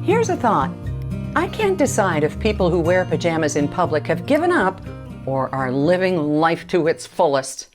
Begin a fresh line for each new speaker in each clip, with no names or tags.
Here's a thought. I can't decide if people who wear pajamas in public have given up or are living life to its fullest.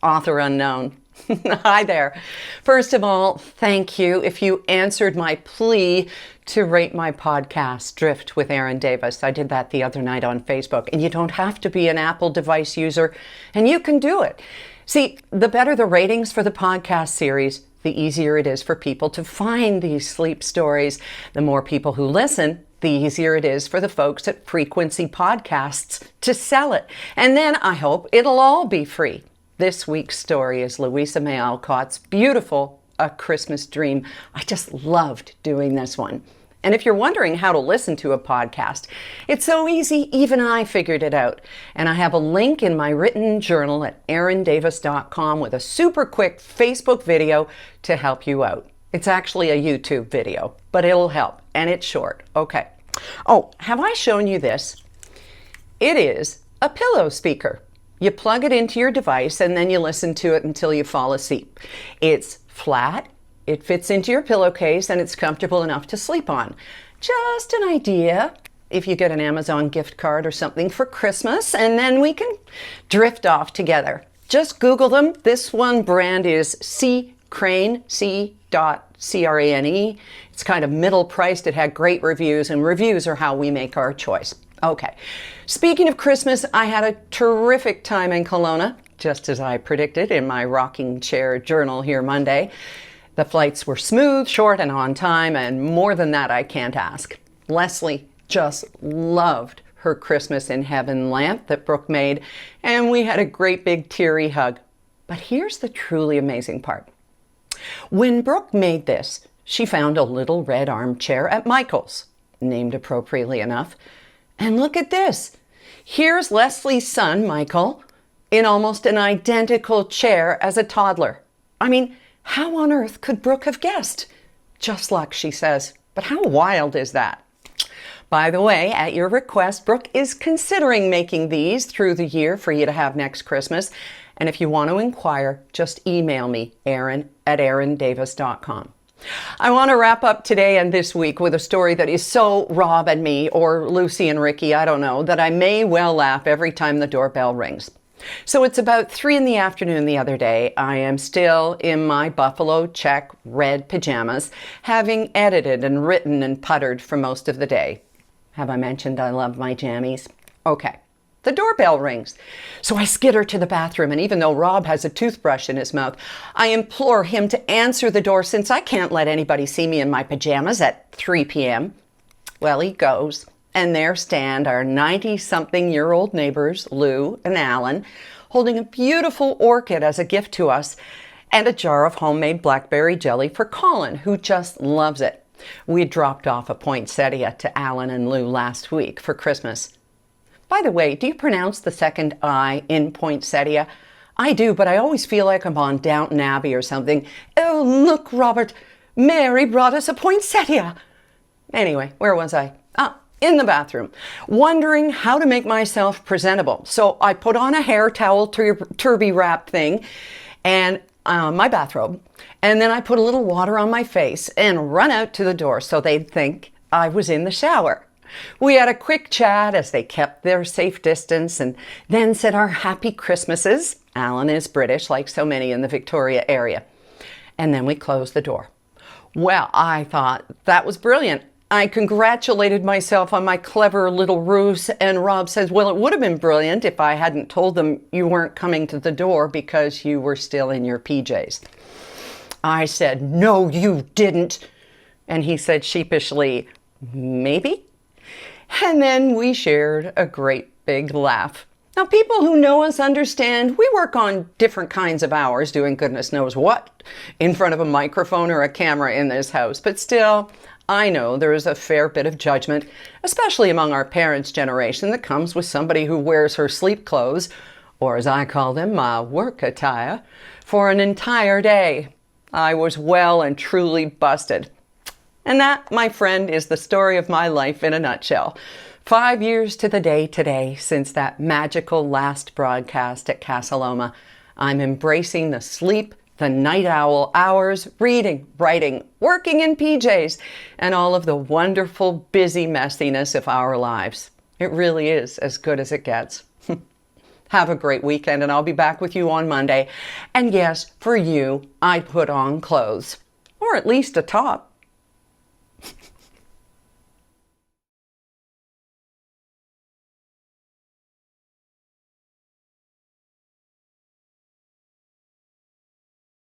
Author unknown. Hi there. First of all, thank you if you answered my plea to rate my podcast, Drift with Erin Davis. I did that the other night on Facebook, and you don't have to be an Apple device user, and you can do it. See, the better the ratings for the podcast series, the easier it is for people to find these sleep stories. The more people who listen, the easier it is for the folks at Frequency Podcasts to sell it. And then I hope it'll all be free. This week's story is Louisa May Alcott's beautiful A Christmas Dream. I just loved doing this one. And if you're wondering how to listen to a podcast, it's so easy, even I figured it out. And I have a link in my written journal at erindavis.com with a super quick Facebook video to help you out. It's actually a YouTube video, but it'll help, and it's short. Okay. Oh, have I shown you this? It is a pillow speaker. You plug it into your device and then you listen to it until you fall asleep. It's flat, it fits into your pillowcase, and it's comfortable enough to sleep on. Just an idea if you get an Amazon gift card or something for Christmas, and then we can drift off together. Just Google them. This one brand is C.Crane, C.Crane. It's kind of middle priced. It had great reviews, and reviews are how we make our choice. Okay. Speaking of Christmas, I had a terrific time in Kelowna, just as I predicted in my rocking chair journal here Monday. The flights were smooth, short, and on time, and more than that I can't ask. Leslie just loved her Christmas in Heaven lamp that Brooke made, and we had a great big teary hug. But here's the truly amazing part. When Brooke made this, she found a little red armchair at Michael's, named appropriately enough. And look at this. Here's Leslie's son, Michael, in almost an identical chair as a toddler. I mean, how on earth could Brooke have guessed? Just luck, she says. But how wild is that? By the way, at your request, Brooke is considering making these through the year for you to have next Christmas. And if you want to inquire, just email me, Erin@erindavis.com. I want to wrap up today and this week with a story that is so Rob and me, or Lucy and Ricky, I don't know, that I may well laugh every time the doorbell rings. So it's about 3 p.m. the other day. I am still in my buffalo check red pajamas, having edited and written and puttered for most of the day. Have I mentioned I love my jammies? Okay. The doorbell rings. So I skitter to the bathroom, and even though Rob has a toothbrush in his mouth, I implore him to answer the door since I can't let anybody see me in my pajamas at 3 p.m. Well, he goes, and there stand our 90-something-year-old neighbors, Lou and Alan, holding a beautiful orchid as a gift to us and a jar of homemade blackberry jelly for Colin, who just loves it. We dropped off a poinsettia to Alan and Lou last week for Christmas. By the way, do you pronounce the second I in poinsettia? I do, but I always feel like I'm on Downton Abbey or something. Oh, look, Robert, Mary brought us a poinsettia. Anyway, where was I? In the bathroom, wondering how to make myself presentable. So I put on a hair towel turby wrap thing and my bathrobe, and then I put a little water on my face and run out to the door so they'd think I was in the shower. We had a quick chat as they kept their safe distance and then said our happy Christmases. Alan is British, like so many in the Victoria area. And then we closed the door. Well, I thought that was brilliant. I congratulated myself on my clever little ruse, and Rob says, well, it would have been brilliant if I hadn't told them you weren't coming to the door because you were still in your PJs. I said, no, you didn't. And he said sheepishly, maybe? And then we shared a great big laugh. Now, people who know us understand we work on different kinds of hours doing goodness knows what in front of a microphone or a camera in this house. But still, I know there is a fair bit of judgment, especially among our parents' generation, that comes with somebody who wears her sleep clothes, or as I call them, my work attire, for an entire day. I was well and truly busted. And that, my friend, is the story of my life in a nutshell. 5 years to the day today since that magical last broadcast at Casa Loma. I'm embracing the sleep the night owl hours, reading, writing, working in PJs, and all of the wonderful, busy messiness of our lives. It really is as good as it gets. Have a great weekend, and I'll be back with you on Monday. And yes, for you, I put on clothes, or at least a top.